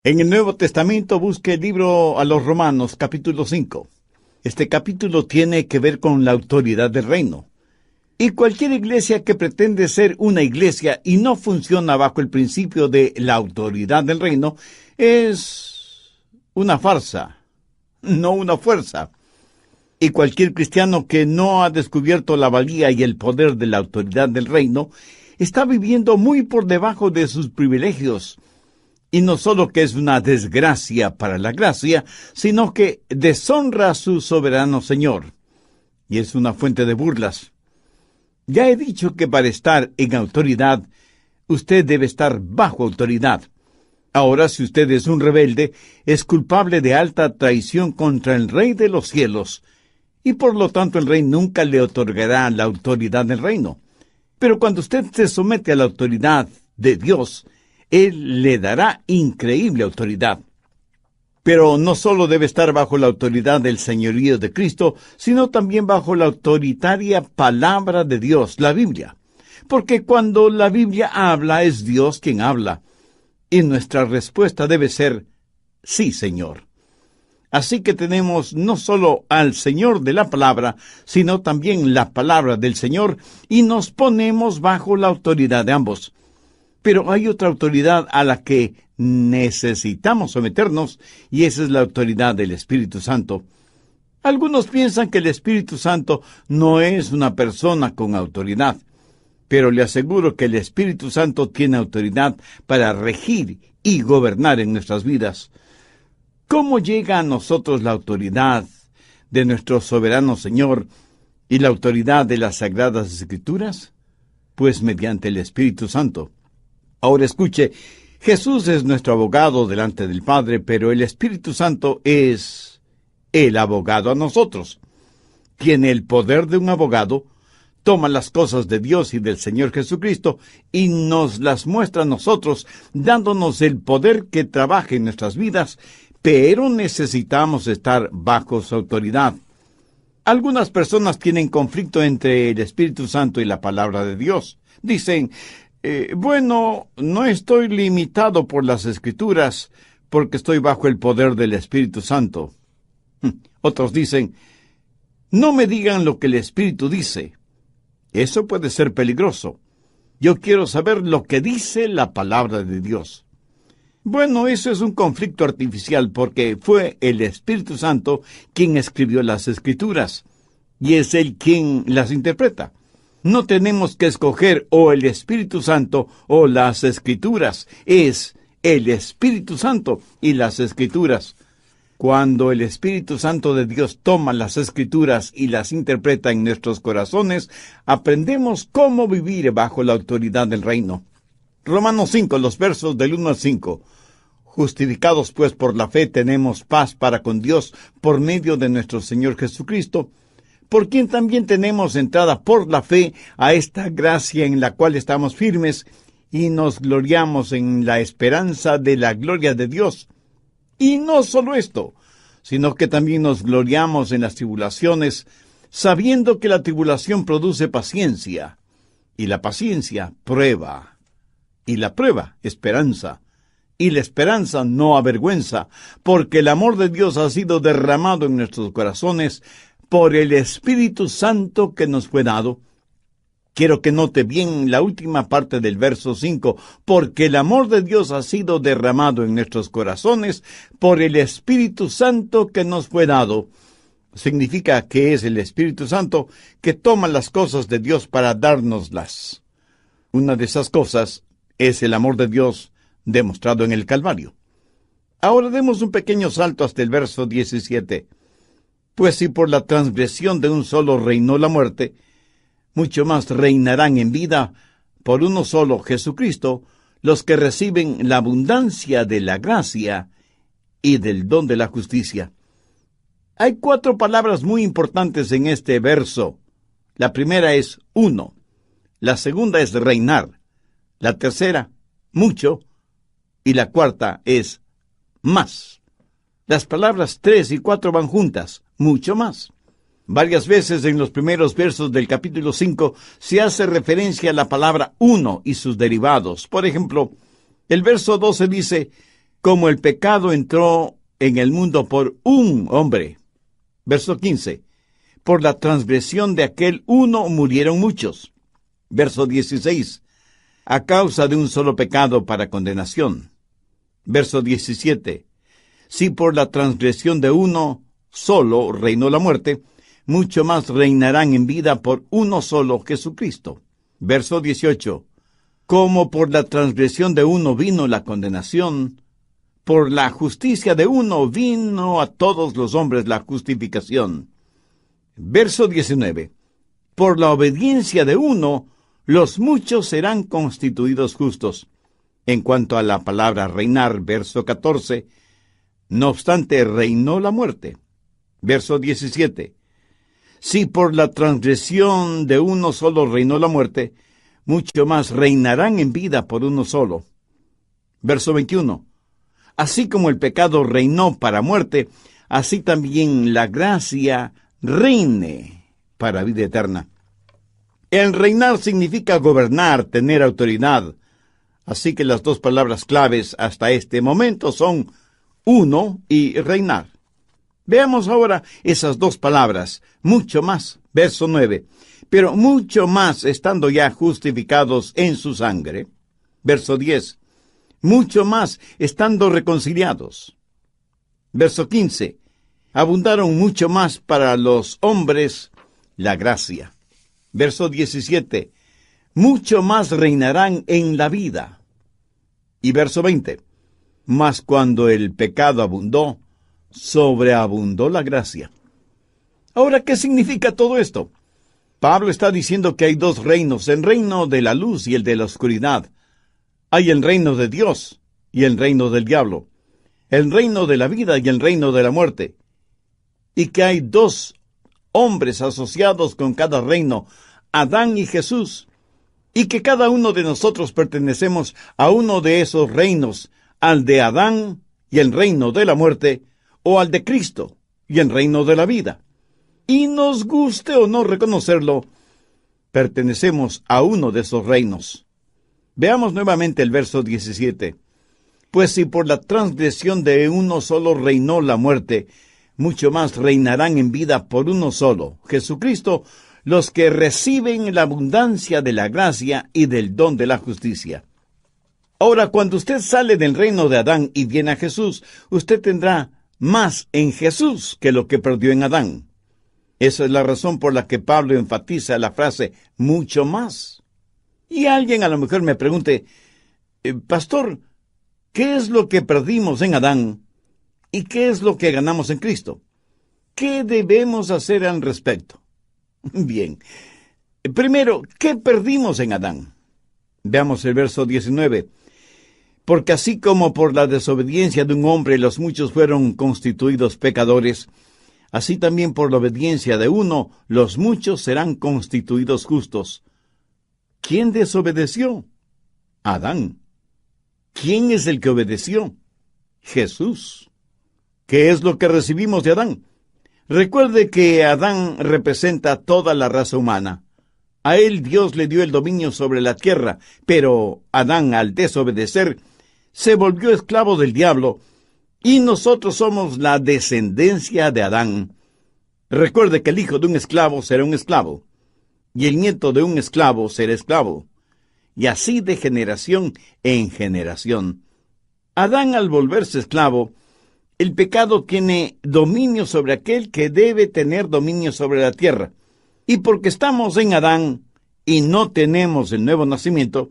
En el Nuevo Testamento busque el libro a los Romanos, capítulo 5. Este capítulo tiene que ver con la autoridad del reino. Y cualquier iglesia que pretende ser una iglesia y no funciona bajo el principio de la autoridad del reino es una farsa, no una fuerza. Y cualquier cristiano que no ha descubierto la valía y el poder de la autoridad del reino está viviendo muy por debajo de sus privilegios. Y no solo que es una desgracia para la gracia, sino que deshonra a su soberano Señor. Y es una fuente de burlas. Ya he dicho que para estar en autoridad, usted debe estar bajo autoridad. Ahora, si usted es un rebelde, es culpable de alta traición contra el Rey de los cielos, y por lo tanto el Rey nunca le otorgará la autoridad del reino. Pero cuando usted se somete a la autoridad de Dios, Él le dará increíble autoridad. Pero no solo debe estar bajo la autoridad del señorío de Cristo, sino también bajo la autoritaria palabra de Dios, la Biblia. Porque cuando la Biblia habla, es Dios quien habla. Y nuestra respuesta debe ser, sí, Señor. Así que tenemos no solo al Señor de la palabra, sino también la palabra del Señor, y nos ponemos bajo la autoridad de ambos. Pero hay otra autoridad a la que necesitamos someternos, y esa es la autoridad del Espíritu Santo. Algunos piensan que el Espíritu Santo no es una persona con autoridad, pero le aseguro que el Espíritu Santo tiene autoridad para regir y gobernar en nuestras vidas. ¿Cómo llega a nosotros la autoridad de nuestro soberano Señor y la autoridad de las Sagradas Escrituras? Pues mediante el Espíritu Santo. Ahora escuche, Jesús es nuestro abogado delante del Padre, pero el Espíritu Santo es el abogado a nosotros. Tiene el poder de un abogado, toma las cosas de Dios y del Señor Jesucristo y nos las muestra a nosotros, dándonos el poder que trabaje en nuestras vidas, pero necesitamos estar bajo su autoridad. Algunas personas tienen conflicto entre el Espíritu Santo y la palabra de Dios. Dicen, bueno, no estoy limitado por las Escrituras, porque estoy bajo el poder del Espíritu Santo. Otros dicen, no me digan lo que el Espíritu dice. Eso puede ser peligroso. Yo quiero saber lo que dice la palabra de Dios. Bueno, eso es un conflicto artificial, porque fue el Espíritu Santo quien escribió las Escrituras, y es Él quien las interpreta. No tenemos que escoger o el Espíritu Santo o las Escrituras. Es el Espíritu Santo y las Escrituras. Cuando el Espíritu Santo de Dios toma las Escrituras y las interpreta en nuestros corazones, aprendemos cómo vivir bajo la autoridad del reino. Romanos 5, los versos del 1 al 5. Justificados pues por la fe tenemos paz para con Dios por medio de nuestro Señor Jesucristo, por quien también tenemos entrada por la fe a esta gracia en la cual estamos firmes y nos gloriamos en la esperanza de la gloria de Dios. Y no solo esto, sino que también nos gloriamos en las tribulaciones, sabiendo que la tribulación produce paciencia, y la paciencia prueba, y la prueba esperanza, y la esperanza no avergüenza, porque el amor de Dios ha sido derramado en nuestros corazones por el Espíritu Santo que nos fue dado. Quiero que note bien la última parte del verso 5, porque el amor de Dios ha sido derramado en nuestros corazones por el Espíritu Santo que nos fue dado. Significa que es el Espíritu Santo que toma las cosas de Dios para dárnoslas. Una de esas cosas es el amor de Dios demostrado en el Calvario. Ahora demos un pequeño salto hasta el verso 17. Pues si por la transgresión de un solo reinó la muerte, mucho más reinarán en vida por uno solo, Jesucristo, los que reciben la abundancia de la gracia y del don de la justicia. Hay 4 palabras muy importantes en este verso. La primera es uno, la segunda es reinar, la tercera, mucho, y la cuarta es más. Las palabras 3 y 4 van juntas, mucho más. Varias veces en los primeros versos del capítulo 5 se hace referencia a la palabra uno y sus derivados. Por ejemplo, el verso 12 dice, como el pecado entró en el mundo por un hombre. Verso 15. Por la transgresión de aquel uno murieron muchos. Verso 16. A causa de un solo pecado para condenación. Verso 17. Si por la transgresión de uno solo reinó la muerte, mucho más reinarán en vida por uno solo, Jesucristo. Verso 18. Como por la transgresión de uno vino la condenación, por la justicia de uno vino a todos los hombres la justificación. Verso 19. Por la obediencia de uno, los muchos serán constituidos justos. En cuanto a la palabra reinar, verso 14, no obstante reinó la muerte. Verso 17. Si por la transgresión de uno solo reinó la muerte, mucho más reinarán en vida por uno solo. Verso 21. Así como el pecado reinó para muerte, así también la gracia reine para vida eterna. El reinar significa gobernar, tener autoridad. Así que las dos palabras claves hasta este momento son uno y reinar. Veamos ahora esas dos palabras, mucho más, verso 9. Pero mucho más estando ya justificados en su sangre. Verso 10. Mucho más estando reconciliados. Verso 15. Abundaron mucho más para los hombres la gracia. Verso 17. Mucho más reinarán en la vida. Y verso 20. Mas cuando el pecado abundó, sobreabundó la gracia. Ahora, ¿qué significa todo esto? Pablo está diciendo que hay dos reinos, el reino de la luz y el de la oscuridad. Hay el reino de Dios y el reino del diablo, el reino de la vida y el reino de la muerte. Y que hay dos hombres asociados con cada reino, Adán y Jesús, y que cada uno de nosotros pertenecemos a uno de esos reinos, al de Adán y el reino de la muerte, o al de Cristo y el reino de la vida. Y nos guste o no reconocerlo, pertenecemos a uno de esos reinos. Veamos nuevamente el verso 17. Pues si por la transgresión de uno solo reinó la muerte, mucho más reinarán en vida por uno solo, Jesucristo, los que reciben la abundancia de la gracia y del don de la justicia. Ahora, cuando usted sale del reino de Adán y viene a Jesús, usted tendrá más en Jesús que lo que perdió en Adán. Esa es la razón por la que Pablo enfatiza la frase mucho más. Y alguien a lo mejor me pregunte, Pastor, ¿qué es lo que perdimos en Adán y qué es lo que ganamos en Cristo? ¿Qué debemos hacer al respecto? Bien, primero, ¿qué perdimos en Adán? Veamos el verso 19. Porque así como por la desobediencia de un hombre los muchos fueron constituidos pecadores, así también por la obediencia de uno los muchos serán constituidos justos. ¿Quién desobedeció? Adán. ¿Quién es el que obedeció? Jesús. ¿Qué es lo que recibimos de Adán? Recuerde que Adán representa toda la raza humana. A él Dios le dio el dominio sobre la tierra, pero Adán, al desobedecer, se volvió esclavo del diablo, y nosotros somos la descendencia de Adán. Recuerde que el hijo de un esclavo será un esclavo, y el nieto de un esclavo será esclavo, y así de generación en generación. Adán, al volverse esclavo, el pecado tiene dominio sobre aquel que debe tener dominio sobre la tierra. Y porque estamos en Adán y no tenemos el nuevo nacimiento,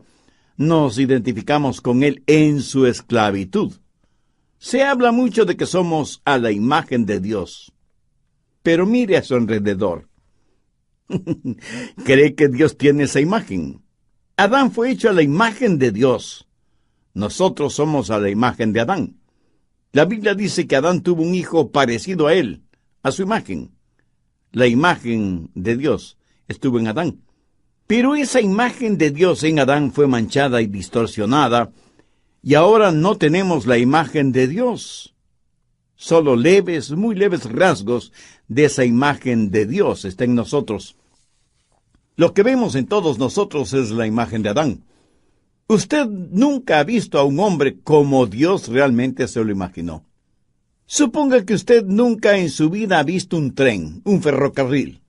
nos identificamos con él en su esclavitud. Se habla mucho de que somos a la imagen de Dios. Pero mire a su alrededor. ¿Cree que Dios tiene esa imagen? Adán fue hecho a la imagen de Dios. Nosotros somos a la imagen de Adán. La Biblia dice que Adán tuvo un hijo parecido a él, a su imagen. La imagen de Dios estuvo en Adán. Pero esa imagen de Dios en Adán fue manchada y distorsionada, y ahora no tenemos la imagen de Dios. Solo leves, muy leves rasgos de esa imagen de Dios está en nosotros. Lo que vemos en todos nosotros es la imagen de Adán. Usted nunca ha visto a un hombre como Dios realmente se lo imaginó. Suponga que usted nunca en su vida ha visto un tren, un ferrocarril.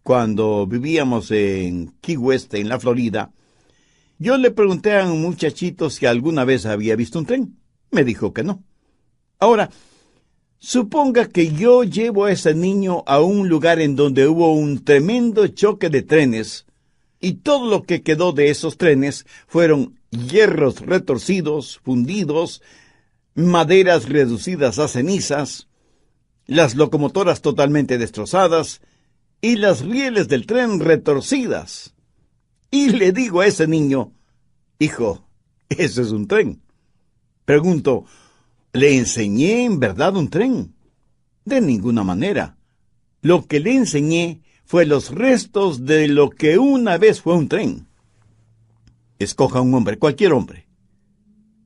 Cuando vivíamos en Key West, en la Florida, yo le pregunté a un muchachito si alguna vez había visto un tren. Me dijo que no. Ahora, suponga que yo llevo a ese niño a un lugar en donde hubo un tremendo choque de trenes, y todo lo que quedó de esos trenes fueron hierros retorcidos, fundidos, maderas reducidas a cenizas, las locomotoras totalmente destrozadas y las rieles del tren retorcidas. Y le digo a ese niño: hijo, ese es un tren. Pregunto: ¿le enseñé en verdad un tren? De ninguna manera. Lo que le enseñé fue los restos de lo que una vez fue un tren. Escoja un hombre, cualquier hombre.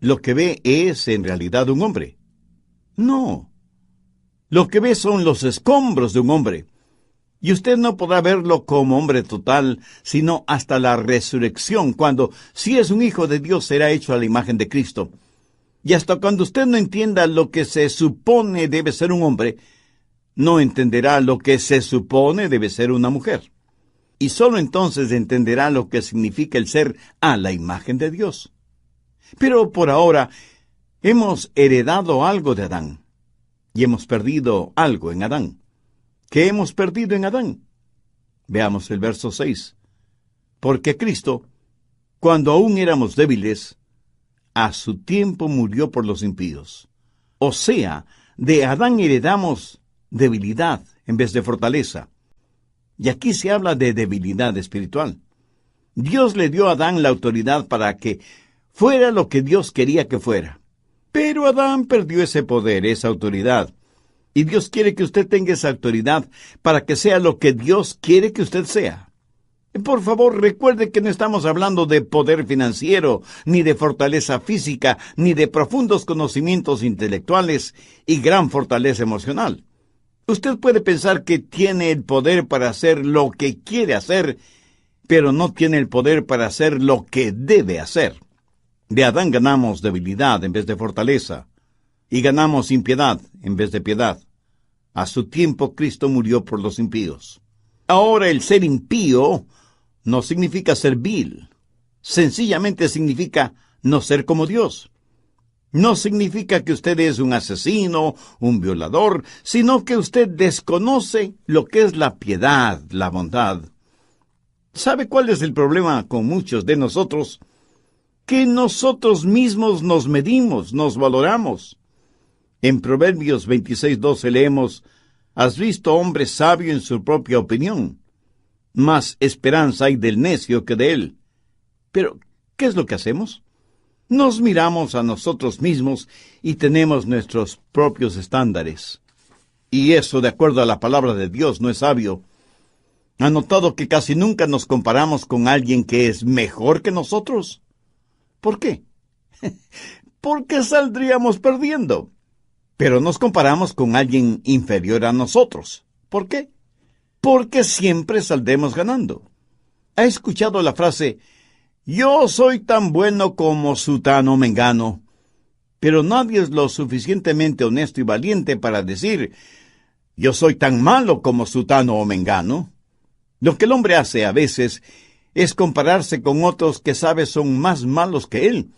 ¿Lo que ve es en realidad un hombre? No. Lo que ve son los escombros de un hombre. Y usted no podrá verlo como hombre total, sino hasta la resurrección, cuando, si es un hijo de Dios, será hecho a la imagen de Cristo. Y hasta cuando usted no entienda lo que se supone debe ser un hombre, no entenderá lo que se supone debe ser una mujer. Y solo entonces entenderá lo que significa el ser a la imagen de Dios. Pero por ahora hemos heredado algo de Adán, y hemos perdido algo en Adán. ¿Qué hemos perdido en Adán? Veamos el verso 6. Porque Cristo, cuando aún éramos débiles, a su tiempo murió por los impíos. O sea, de Adán heredamos debilidad en vez de fortaleza. Y aquí se habla de debilidad espiritual. Dios le dio a Adán la autoridad para que fuera lo que Dios quería que fuera. Pero Adán perdió ese poder, esa autoridad. Y Dios quiere que usted tenga esa autoridad para que sea lo que Dios quiere que usted sea. Por favor, recuerde que no estamos hablando de poder financiero, ni de fortaleza física, ni de profundos conocimientos intelectuales y gran fortaleza emocional. Usted puede pensar que tiene el poder para hacer lo que quiere hacer, pero no tiene el poder para hacer lo que debe hacer. De Adán ganamos debilidad en vez de fortaleza, y ganamos impiedad en vez de piedad. A su tiempo Cristo murió por los impíos. Ahora el ser impío no significa ser vil. Sencillamente significa no ser como Dios. No significa que usted es un asesino, un violador, sino que usted desconoce lo que es la piedad, la bondad. ¿Sabe cuál es el problema con muchos de nosotros? Que nosotros mismos nos medimos, nos valoramos. En Proverbios 26:12 leemos: «Has visto hombre sabio en su propia opinión, más esperanza hay del necio que de él». Pero, ¿qué es lo que hacemos? Nos miramos a nosotros mismos y tenemos nuestros propios estándares. Y eso, de acuerdo a la palabra de Dios, no es sabio. ¿Ha notado que casi nunca nos comparamos con alguien que es mejor que nosotros? ¿Por qué? Porque saldríamos perdiendo. Pero nos comparamos con alguien inferior a nosotros. ¿Por qué? Porque siempre saldremos ganando. ¿Ha escuchado la frase: «Yo soy tan bueno como sutano mengano»? Pero nadie es lo suficientemente honesto y valiente para decir: «Yo soy tan malo como sutano o mengano». Lo que el hombre hace a veces es compararse con otros que sabe son más malos que él,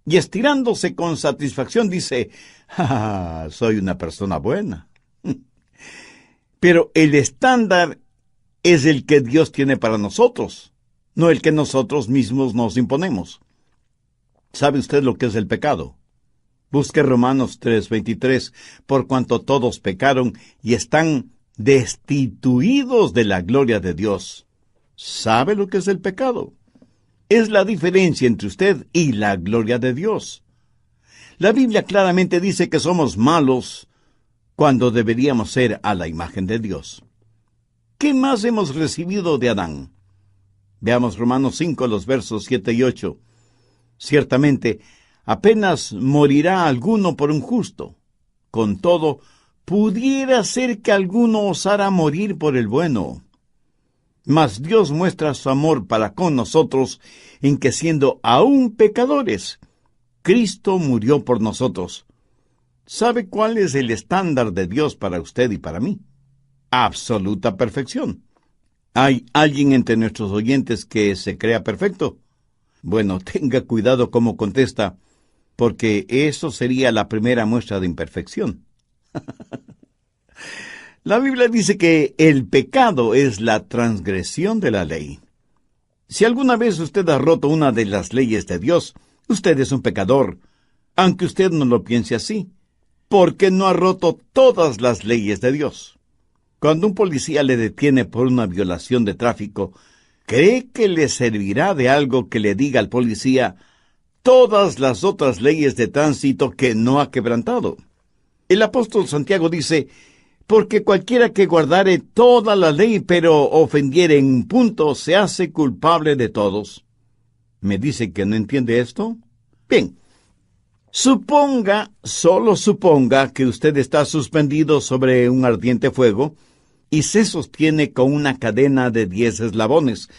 y estirándose con satisfacción dice: «Ah, soy una persona buena». Pero el estándar es el que Dios tiene para nosotros, no el que nosotros mismos nos imponemos. ¿Sabe usted lo que es el pecado? Busque Romanos 3:23, por cuanto todos pecaron y están destituidos de la gloria de Dios. ¿Sabe lo que es el pecado? Es la diferencia entre usted y la gloria de Dios. La Biblia claramente dice que somos malos cuando deberíamos ser a la imagen de Dios. ¿Qué más hemos recibido de Adán? Veamos Romanos 5, los versos 7 y 8. «Ciertamente, apenas morirá alguno por un justo. Con todo, pudiera ser que alguno osara morir por el bueno». Mas Dios muestra su amor para con nosotros en que siendo aún pecadores, Cristo murió por nosotros. ¿Sabe cuál es el estándar de Dios para usted y para mí? Absoluta perfección. ¿Hay alguien entre nuestros oyentes que se crea perfecto? Bueno, tenga cuidado cómo contesta, porque eso sería la primera muestra de imperfección. La Biblia dice que el pecado es la transgresión de la ley. Si alguna vez usted ha roto una de las leyes de Dios, usted es un pecador, aunque usted no lo piense así, porque no ha roto todas las leyes de Dios. Cuando un policía le detiene por una violación de tráfico, ¿cree que le servirá de algo que le diga al policía todas las otras leyes de tránsito que no ha quebrantado? El apóstol Santiago dice, porque cualquiera que guardare toda la ley, pero ofendiere en un punto, se hace culpable de todos. ¿Me dice que no entiende esto? Bien. Solo suponga que usted está suspendido sobre un ardiente fuego y se sostiene con una cadena de 10 eslabones.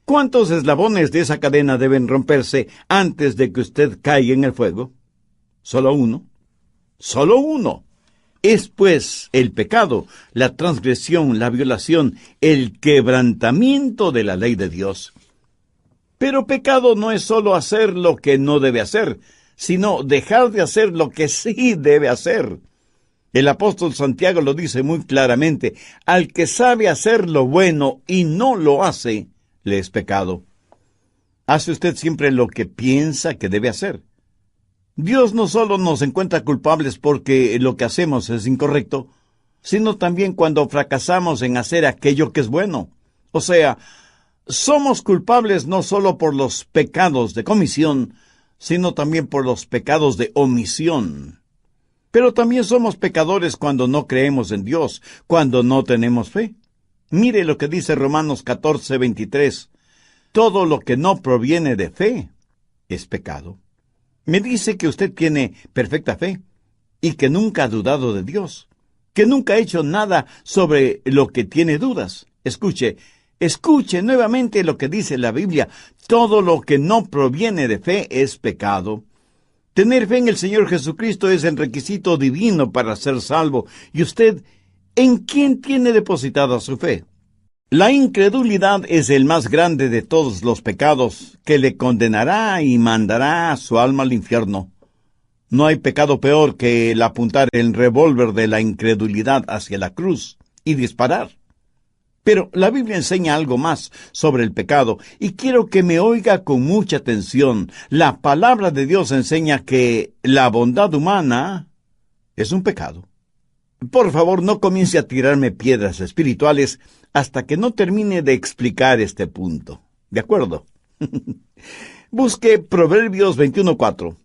¿Cuántos eslabones de esa cadena deben romperse antes de que usted caiga en el fuego? ¿Solo uno? ¡Solo uno! Es pues el pecado, la transgresión, la violación, el quebrantamiento de la ley de Dios. Pero pecado no es solo hacer lo que no debe hacer, sino dejar de hacer lo que sí debe hacer. El apóstol Santiago lo dice muy claramente, al que sabe hacer lo bueno y no lo hace, le es pecado. ¿Hace usted siempre lo que piensa que debe hacer? Dios no solo nos encuentra culpables porque lo que hacemos es incorrecto, sino también cuando fracasamos en hacer aquello que es bueno. O sea, somos culpables no solo por los pecados de comisión, sino también por los pecados de omisión. Pero también somos pecadores cuando no creemos en Dios, cuando no tenemos fe. Mire lo que dice Romanos 14:23. Todo lo que no proviene de fe es pecado. Me dice que usted tiene perfecta fe y que nunca ha dudado de Dios, que nunca ha hecho nada sobre lo que tiene dudas. Escuche nuevamente lo que dice la Biblia. Todo lo que no proviene de fe es pecado. Tener fe en el Señor Jesucristo es el requisito divino para ser salvo. ¿Y usted en quién tiene depositada su fe? La incredulidad es el más grande de todos los pecados, que le condenará y mandará su alma al infierno. No hay pecado peor que el apuntar el revólver de la incredulidad hacia la cruz y disparar. Pero la Biblia enseña algo más sobre el pecado, y quiero que me oiga con mucha atención. La palabra de Dios enseña que la bondad humana es un pecado. Por favor, no comience a tirarme piedras espirituales hasta que no termine de explicar este punto. ¿De acuerdo? Busque Proverbios 21:4.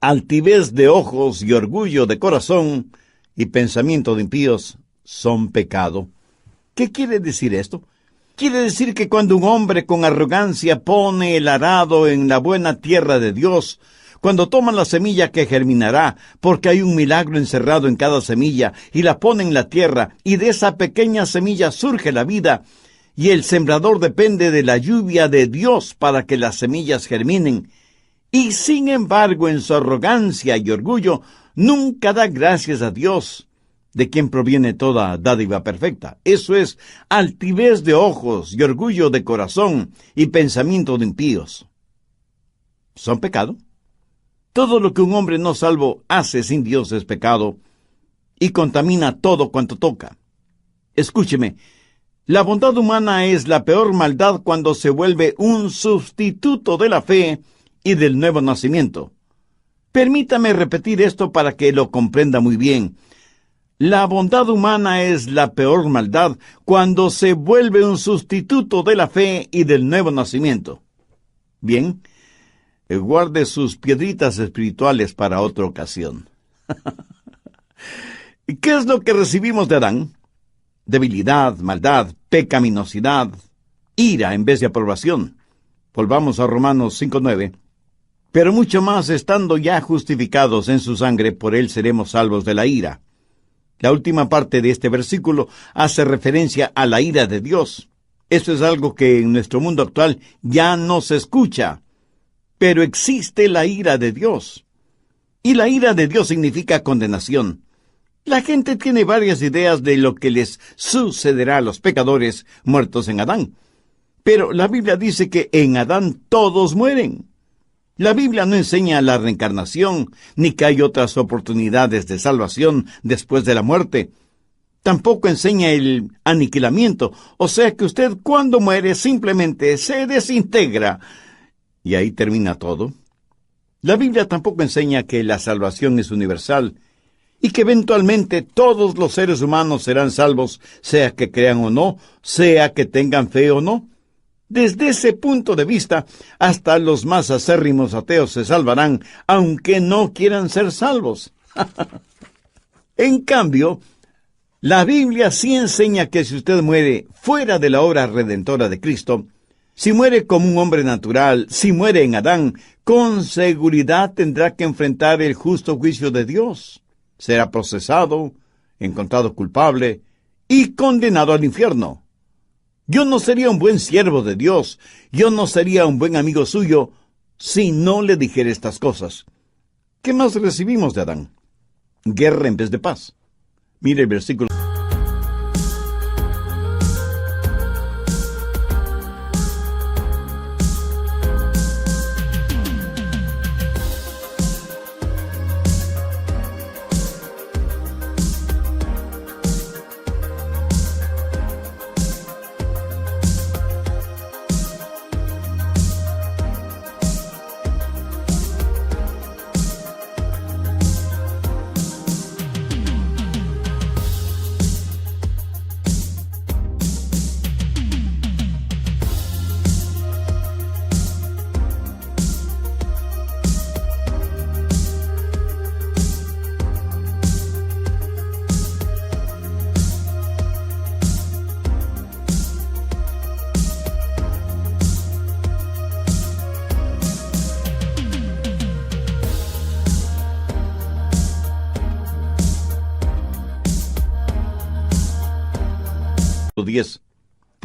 Altivez de ojos y orgullo de corazón y pensamiento de impíos son pecado. ¿Qué quiere decir esto? Quiere decir que cuando un hombre con arrogancia pone el arado en la buena tierra de Dios, cuando toma la semilla que germinará, porque hay un milagro encerrado en cada semilla, y la pone en la tierra, y de esa pequeña semilla surge la vida, y el sembrador depende de la lluvia de Dios para que las semillas germinen, y sin embargo en su arrogancia y orgullo nunca da gracias a Dios, de quien proviene toda dádiva perfecta. Eso es altivez de ojos y orgullo de corazón y pensamiento de impíos. ¿Son pecado? Todo lo que un hombre no salvo hace sin Dios es pecado y contamina todo cuanto toca. Escúcheme, la bondad humana es la peor maldad cuando se vuelve un sustituto de la fe y del nuevo nacimiento. Permítame repetir esto para que lo comprenda muy bien. La bondad humana es la peor maldad cuando se vuelve un sustituto de la fe y del nuevo nacimiento. Bien, guarde sus piedritas espirituales para otra ocasión. ¿Qué es lo que recibimos de Adán? Debilidad, maldad, pecaminosidad, ira en vez de aprobación. Volvamos a Romanos 5:9. Pero mucho más, estando ya justificados en su sangre, por él seremos salvos de la ira. La última parte de este versículo hace referencia a la ira de Dios. Eso es algo que en nuestro mundo actual ya no se escucha. Pero existe la ira de Dios. Y la ira de Dios significa condenación. La gente tiene varias ideas de lo que les sucederá a los pecadores muertos en Adán. Pero la Biblia dice que en Adán todos mueren. La Biblia no enseña la reencarnación, ni que hay otras oportunidades de salvación después de la muerte. Tampoco enseña el aniquilamiento, o sea que usted cuando muere simplemente se desintegra. Y ahí termina todo. La Biblia tampoco enseña que la salvación es universal y que eventualmente todos los seres humanos serán salvos, sea que crean o no, sea que tengan fe o no. Desde ese punto de vista, hasta los más acérrimos ateos se salvarán, aunque no quieran ser salvos. En cambio, la Biblia sí enseña que si usted muere fuera de la obra redentora de Cristo, si muere como un hombre natural, si muere en Adán, con seguridad tendrá que enfrentar el justo juicio de Dios. Será procesado, encontrado culpable y condenado al infierno. Yo no sería un buen siervo de Dios, yo no sería un buen amigo suyo, si no le dijera estas cosas. ¿Qué más recibimos de Adán? Guerra en vez de paz. Mire el versículo.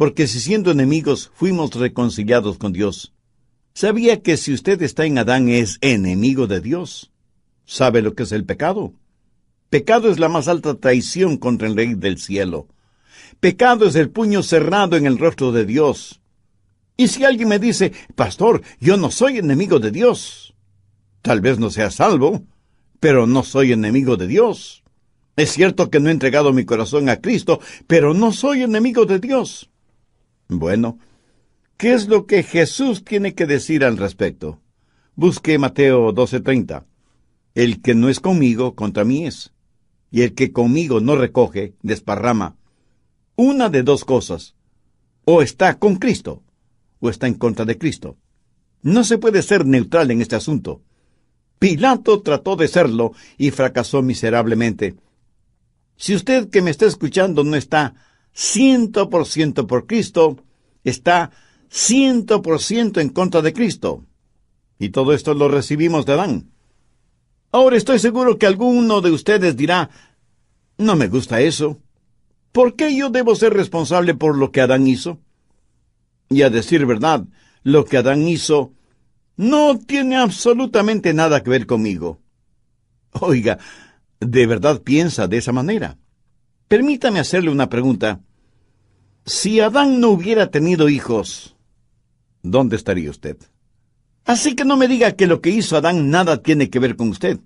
Porque si siendo enemigos fuimos reconciliados con Dios. ¿Sabía que si usted está en Adán es enemigo de Dios? ¿Sabe lo que es el pecado? Pecado es la más alta traición contra el Rey del cielo. Pecado es el puño cerrado en el rostro de Dios. Y si alguien me dice, pastor, yo no soy enemigo de Dios. Tal vez no sea salvo, pero no soy enemigo de Dios. Es cierto que no he entregado mi corazón a Cristo, pero no soy enemigo de Dios. Bueno, ¿qué es lo que Jesús tiene que decir al respecto? Busque Mateo 12:30. El que no es conmigo, contra mí es. Y el que conmigo no recoge, desparrama. Una de dos cosas. O está con Cristo, o está en contra de Cristo. No se puede ser neutral en este asunto. Pilato trató de serlo y fracasó miserablemente. Si usted que me está escuchando no está 100% por Cristo, está 100% en contra de Cristo. Y todo esto lo recibimos de Adán. Ahora estoy seguro que alguno de ustedes dirá, no me gusta eso. ¿Por qué yo debo ser responsable por lo que Adán hizo? Y a decir verdad, lo que Adán hizo no tiene absolutamente nada que ver conmigo. Oiga, ¿de verdad piensa de esa manera? Permítame hacerle una pregunta. Si Adán no hubiera tenido hijos, ¿dónde estaría usted? Así que no me diga que lo que hizo Adán nada tiene que ver con usted.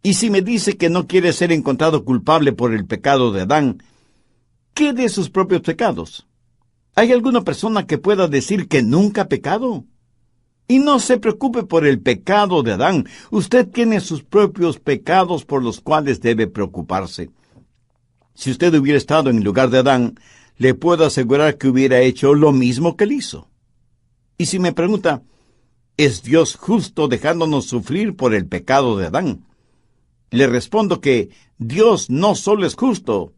Y si me dice que no quiere ser encontrado culpable por el pecado de Adán, ¿qué de sus propios pecados? ¿Hay alguna persona que pueda decir que nunca ha pecado? Y no se preocupe por el pecado de Adán. Usted tiene sus propios pecados por los cuales debe preocuparse. Si usted hubiera estado en el lugar de Adán, le puedo asegurar que hubiera hecho lo mismo que él hizo. Y si me pregunta, ¿es Dios justo dejándonos sufrir por el pecado de Adán? Le respondo que Dios no solo es justo,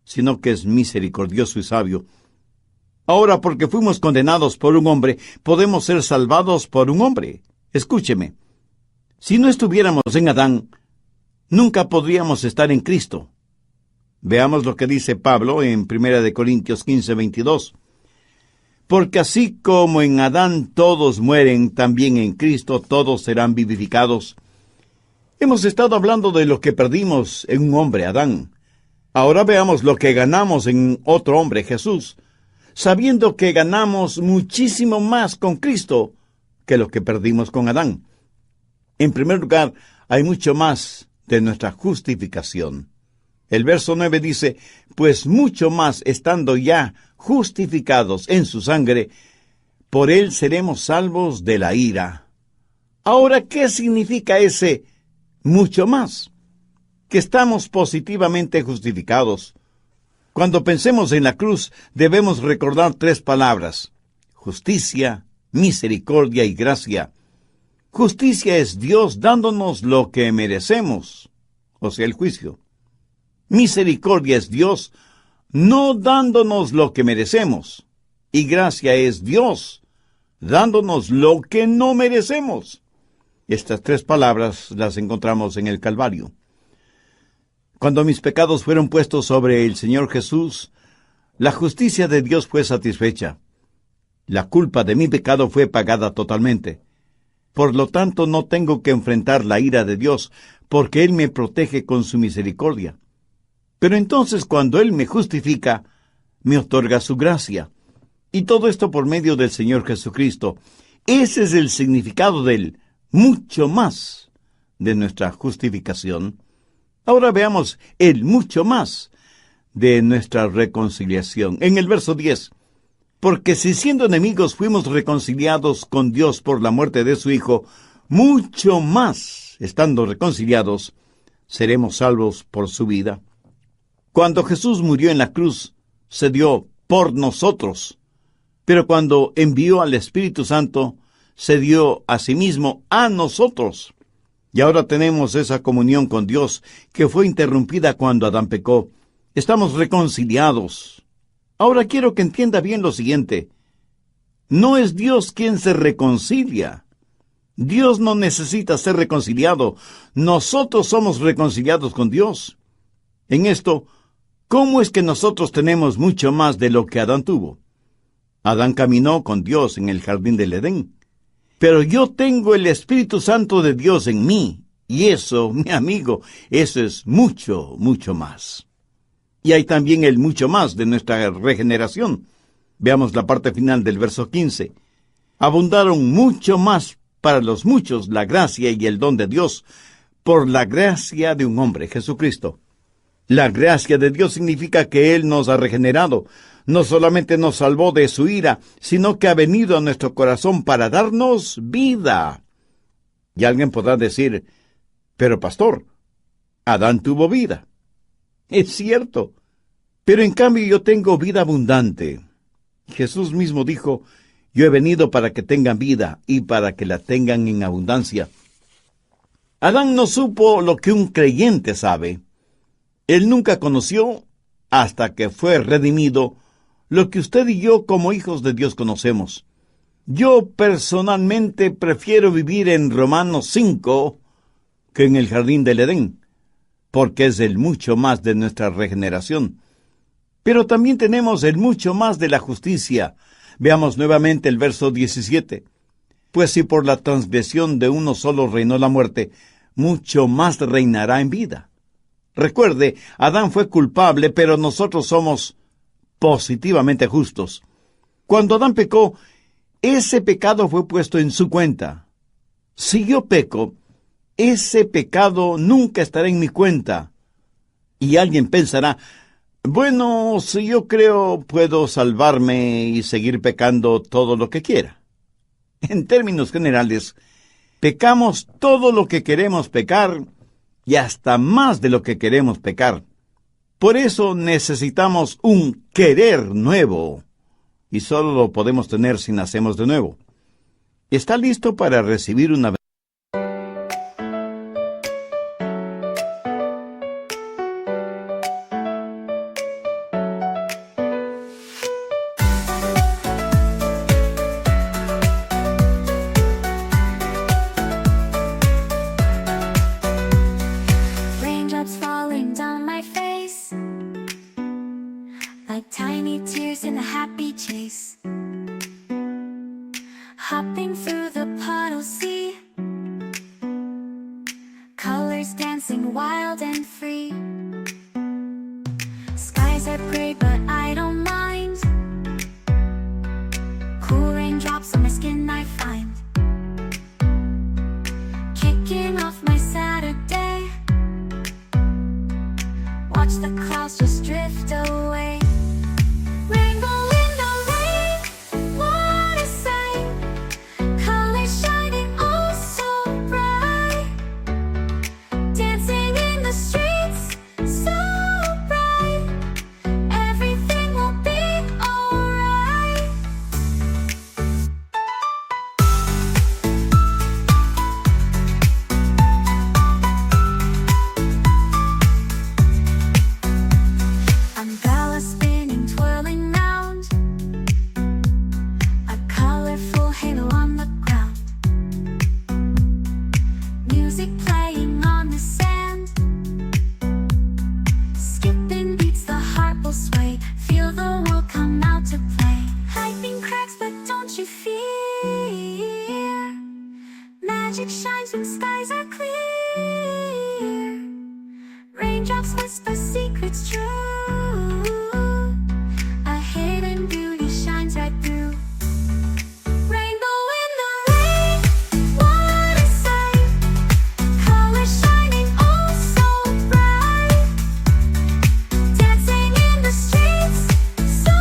sino que es misericordioso y sabio. Ahora, porque fuimos condenados por un hombre, podemos ser salvados por un hombre. Escúcheme. Si no estuviéramos en Adán, nunca podríamos estar en Cristo. Veamos lo que dice Pablo en 1 Corintios 15:22. Porque así como en Adán todos mueren, también en Cristo todos serán vivificados. Hemos estado hablando de lo que perdimos en un hombre, Adán. Ahora veamos lo que ganamos en otro hombre, Jesús, sabiendo que ganamos muchísimo más con Cristo que lo que perdimos con Adán. En primer lugar, hay mucho más de nuestra justificación. El verso 9 dice, pues mucho más estando ya justificados en su sangre, por él seremos salvos de la ira. Ahora, ¿qué significa ese mucho más? Que estamos positivamente justificados. Cuando pensemos en la cruz, debemos recordar 3 palabras: justicia, misericordia y gracia. Justicia es Dios dándonos lo que merecemos, o sea, el juicio. Misericordia es Dios no dándonos lo que merecemos. Y gracia es Dios dándonos lo que no merecemos. Estas 3 palabras las encontramos en el Calvario. Cuando mis pecados fueron puestos sobre el Señor Jesús, la justicia de Dios fue satisfecha. La culpa de mi pecado fue pagada totalmente. Por lo tanto, no tengo que enfrentar la ira de Dios, porque Él me protege con su misericordia. Pero entonces, cuando Él me justifica, me otorga su gracia. Y todo esto por medio del Señor Jesucristo. Ese es el significado del mucho más de nuestra justificación. Ahora veamos el mucho más de nuestra reconciliación. En el verso 10, porque si siendo enemigos fuimos reconciliados con Dios por la muerte de su Hijo, mucho más, estando reconciliados, seremos salvos por su vida. Cuando Jesús murió en la cruz, se dio por nosotros. Pero cuando envió al Espíritu Santo, se dio a sí mismo a nosotros. Y ahora tenemos esa comunión con Dios que fue interrumpida cuando Adán pecó. Estamos reconciliados. Ahora quiero que entienda bien lo siguiente. No es Dios quien se reconcilia. Dios no necesita ser reconciliado. Nosotros somos reconciliados con Dios. En esto, ¿cómo es que nosotros tenemos mucho más de lo que Adán tuvo? Adán caminó con Dios en el jardín del Edén. Pero yo tengo el Espíritu Santo de Dios en mí. Y eso, mi amigo, eso es mucho, mucho más. Y hay también el mucho más de nuestra regeneración. Veamos la parte final del verso 15. Abundaron mucho más para los muchos la gracia y el don de Dios, por la gracia de un hombre, Jesucristo. La gracia de Dios significa que Él nos ha regenerado. No solamente nos salvó de su ira, sino que ha venido a nuestro corazón para darnos vida. Y alguien podrá decir, pero pastor, Adán tuvo vida. Es cierto, pero en cambio yo tengo vida abundante. Jesús mismo dijo, yo he venido para que tengan vida y para que la tengan en abundancia. Adán no supo lo que un creyente sabe. Él nunca conoció, hasta que fue redimido, lo que usted y yo como hijos de Dios conocemos. Yo personalmente prefiero vivir en Romanos 5 que en el jardín del Edén, porque es el mucho más de nuestra regeneración. Pero también tenemos el mucho más de la justicia. Veamos nuevamente el verso 17. Pues si por la transgresión de uno solo reinó la muerte, mucho más reinará en vida. Recuerde, Adán fue culpable, pero nosotros somos positivamente justos. Cuando Adán pecó, ese pecado fue puesto en su cuenta. Si yo peco, ese pecado nunca estará en mi cuenta. Y alguien pensará, bueno, si yo creo, puedo salvarme y seguir pecando todo lo que quiera. En términos generales, pecamos todo lo que queremos pecar y hasta más de lo que queremos pecar. Por eso necesitamos un querer nuevo, y solo lo podemos tener si nacemos de nuevo. ¿Está listo para recibir una Raindrops falling down my face, like tiny tears in a happy chase. hopping through the puddle, see colors dancing wild and free. Skies are gray, but I don't mind. Cool raindrops on my skin I find. Kicking off my Saturday. Watch the clouds just drift away. Rainbow in the rain, what a sight. Colors shining oh so bright. Dancing in the streets, so bright. Everything will be alright. Umbrella spinning, twirling round. A colorful halo on the ground. Music playing on the sand. Skipping beats, the heart will sway. Feel the world come out to play. Lightning cracks, but don't you fear. Magic shines when skies are clear. Raindrops whisper secrets true. A hidden beauty shines right through. Rainbow in the rain, what a sight. Colors shining oh so bright. Dancing in the streets, so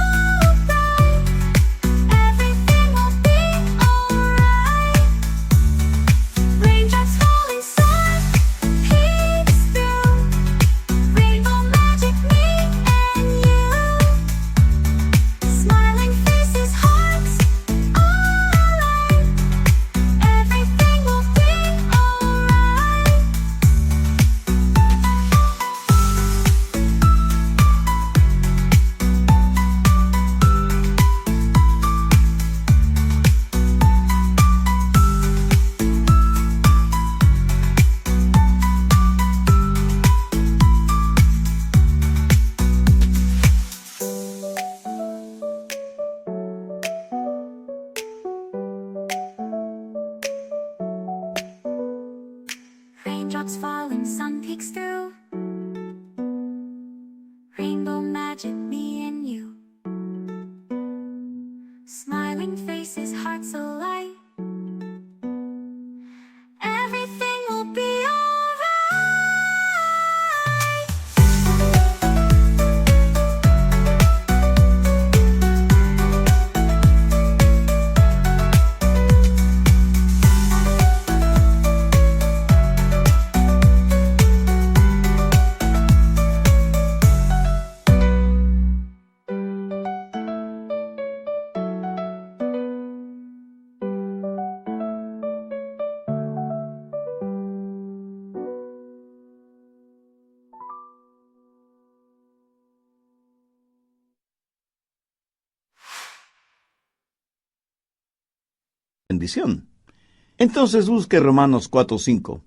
bright. Everything will be alright. Raindrops falling soft, peeks through. Rainbow magic, me and you. Smiling faces, hearts alive. Everything will be alright. Raindrops falling, sun peeks through. Rainbow magic, me and you. Smiling faces, hearts alight. Everything will be alright. Bendición. Entonces busque Romanos 4:5.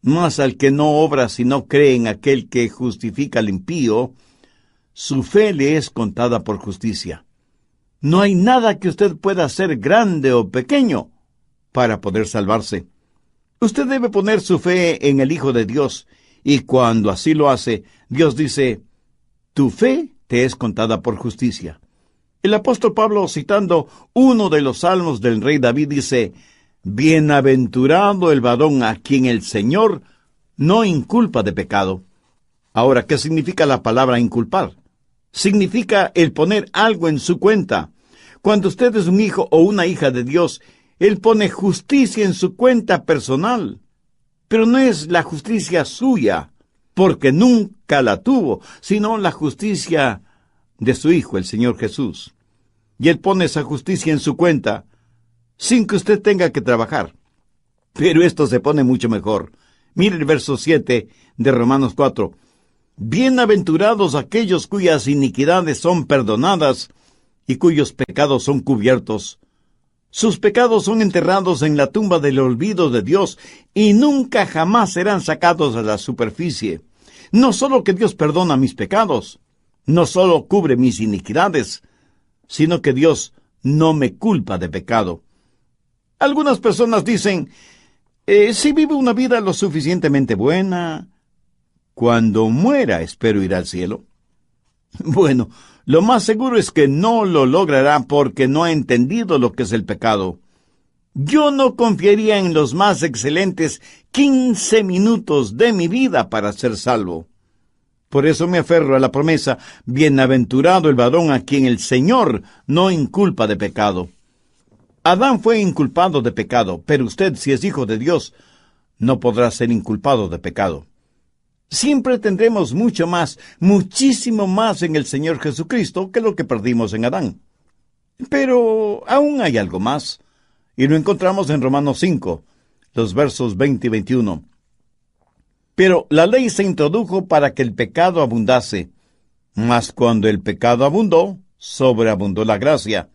Mas al que no obra sino cree en aquel que justifica al impío, su fe le es contada por justicia. No hay nada que usted pueda hacer grande o pequeño para poder salvarse. Usted debe poner su fe en el Hijo de Dios, y cuando así lo hace, Dios dice, tu fe te es contada por justicia. El apóstol Pablo, citando uno de los salmos del rey David, dice, bienaventurado el varón a quien el Señor no inculpa de pecado. Ahora, ¿qué significa la palabra inculpar? Significa el poner algo en su cuenta. Cuando usted es un hijo o una hija de Dios, Él pone justicia en su cuenta personal. Pero no es la justicia suya, porque nunca la tuvo, sino la justicia de su Hijo, el Señor Jesús. Y Él pone esa justicia en su cuenta, sin que usted tenga que trabajar. Pero esto se pone mucho mejor. Mire el verso 7 de Romanos 4. Bienaventurados aquellos cuyas iniquidades son perdonadas y cuyos pecados son cubiertos. Sus pecados son enterrados en la tumba del olvido de Dios y nunca jamás serán sacados a la superficie. No solo que Dios perdona mis pecados, no solo cubre mis iniquidades, sino que Dios no me culpa de pecado. Algunas personas dicen, si vivo una vida lo suficientemente buena, cuando muera espero ir al cielo. Bueno, lo más seguro es que no lo logrará porque no ha entendido lo que es el pecado. Yo no confiaría en los más excelentes 15 minutos de mi vida para ser salvo. Por eso me aferro a la promesa, bienaventurado el varón a quien el Señor no inculpa de pecado. Adán fue inculpado de pecado, pero usted, si es hijo de Dios, no podrá ser inculpado de pecado. Siempre tendremos mucho más, muchísimo más en el Señor Jesucristo que lo que perdimos en Adán. Pero aún hay algo más, y lo encontramos en Romanos 5, los versos 20 y 21. Pero la ley se introdujo para que el pecado abundase, mas cuando el pecado abundó, sobreabundó la gracia,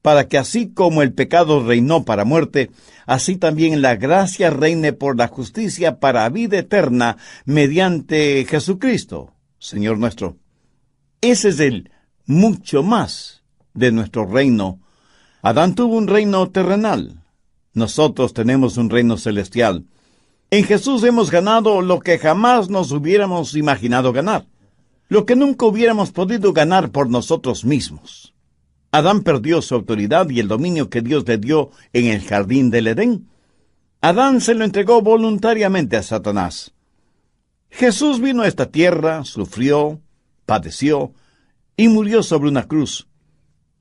para que así como el pecado reinó para muerte, así también la gracia reine por la justicia para vida eterna mediante Jesucristo, Señor nuestro. Ese es el mucho más de nuestro reino. Adán tuvo un reino terrenal. Nosotros tenemos un reino celestial. En Jesús hemos ganado lo que jamás nos hubiéramos imaginado ganar, lo que nunca hubiéramos podido ganar por nosotros mismos. Adán perdió su autoridad y el dominio que Dios le dio en el jardín del Edén. Adán se lo entregó voluntariamente a Satanás. Jesús vino a esta tierra, sufrió, padeció y murió sobre una cruz.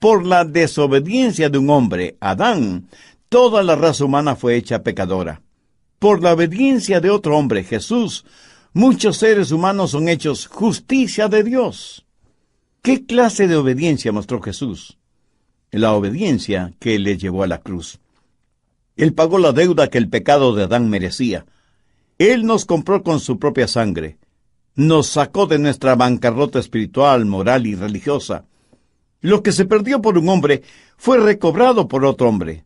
Por la desobediencia de un hombre, Adán, toda la raza humana fue hecha pecadora. Por la obediencia de otro hombre, Jesús, muchos seres humanos son hechos justicia de Dios. ¿Qué clase de obediencia mostró Jesús? La obediencia que le llevó a la cruz. Él pagó la deuda que el pecado de Adán merecía. Él nos compró con su propia sangre. Nos sacó de nuestra bancarrota espiritual, moral y religiosa. Lo que se perdió por un hombre fue recobrado por otro hombre.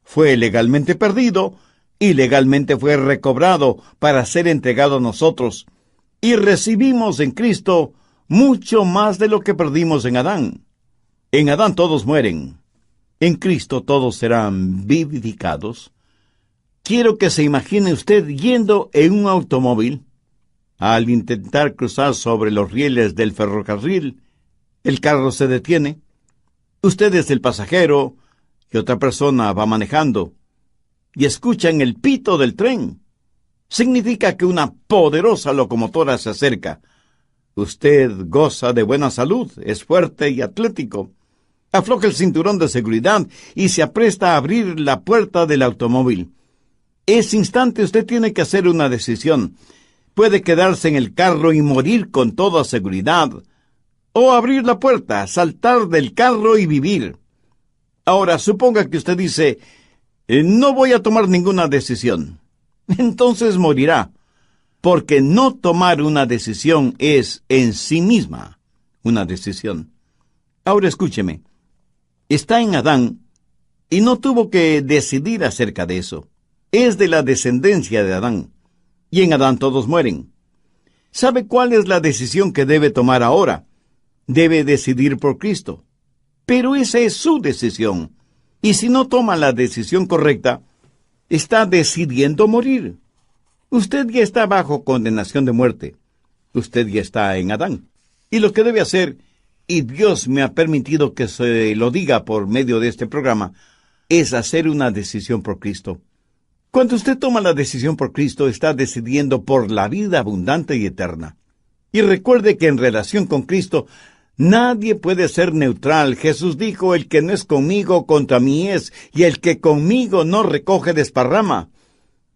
Fue legalmente perdido y legalmente fue recobrado para ser entregado a nosotros. Y recibimos en Cristo mucho más de lo que perdimos en Adán. En Adán todos mueren. En Cristo todos serán vivificados. Quiero que se imagine usted yendo en un automóvil. Al intentar cruzar sobre los rieles del ferrocarril, el carro se detiene. Usted es el pasajero y otra persona va manejando. Y escuchan el pito del tren. Significa que una poderosa locomotora se acerca. Usted goza de buena salud, es fuerte y atlético. Afloja el cinturón de seguridad y se apresta a abrir la puerta del automóvil. Ese instante usted tiene que hacer una decisión. Puede quedarse en el carro y morir con toda seguridad, o abrir la puerta, saltar del carro y vivir. Ahora, suponga que usted dice, no voy a tomar ninguna decisión. Entonces morirá, porque no tomar una decisión es en sí misma una decisión. Ahora escúcheme. Está en Adán y no tuvo que decidir acerca de eso. Es de la descendencia de Adán. Y en Adán todos mueren. ¿Sabe cuál es la decisión que debe tomar ahora? Debe decidir por Cristo. Pero esa es su decisión. Y si no toma la decisión correcta, está decidiendo morir. Usted ya está bajo condenación de muerte. Usted ya está en Adán. Y lo que debe hacer, y Dios me ha permitido que se lo diga por medio de este programa, es hacer una decisión por Cristo. Cuando usted toma la decisión por Cristo, está decidiendo por la vida abundante y eterna. Y recuerde que en relación con Cristo, nadie puede ser neutral. Jesús dijo, el que no es conmigo, contra mí es, y el que conmigo no recoge, desparrama.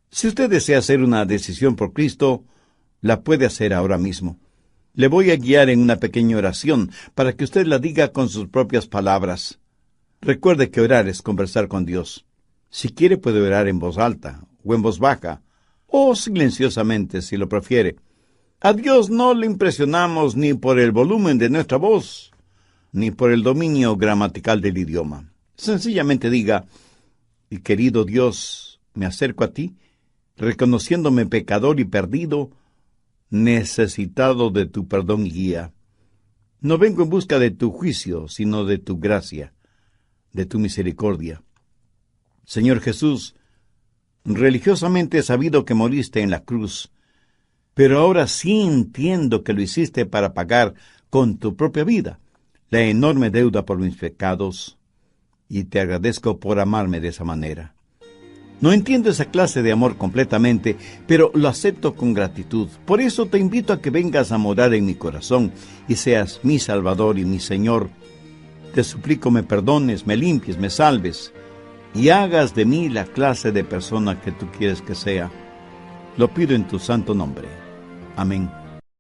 Si usted desea hacer una decisión por Cristo, la puede hacer ahora mismo. Le voy a guiar en una pequeña oración para que usted la diga con sus propias palabras. Recuerde que orar es conversar con Dios. Si quiere puede orar en voz alta o en voz baja, o silenciosamente si lo prefiere. A Dios no le impresionamos ni por el volumen de nuestra voz, ni por el dominio gramatical del idioma. Sencillamente diga, y querido Dios, me acerco a ti, reconociéndome pecador y perdido, necesitado de tu perdón y guía. No vengo en busca de tu juicio, sino de tu gracia, de tu misericordia. Señor Jesús, religiosamente he sabido que moriste en la cruz, pero ahora sí entiendo que lo hiciste para pagar con tu propia vida la enorme deuda por mis pecados, y te agradezco por amarme de esa manera. No entiendo esa clase de amor completamente, pero lo acepto con gratitud. Por eso te invito a que vengas a morar en mi corazón y seas mi Salvador y mi Señor. Te suplico me perdones, me limpies, me salves y hagas de mí la clase de persona que tú quieres que sea. Lo pido en tu santo nombre. Amén.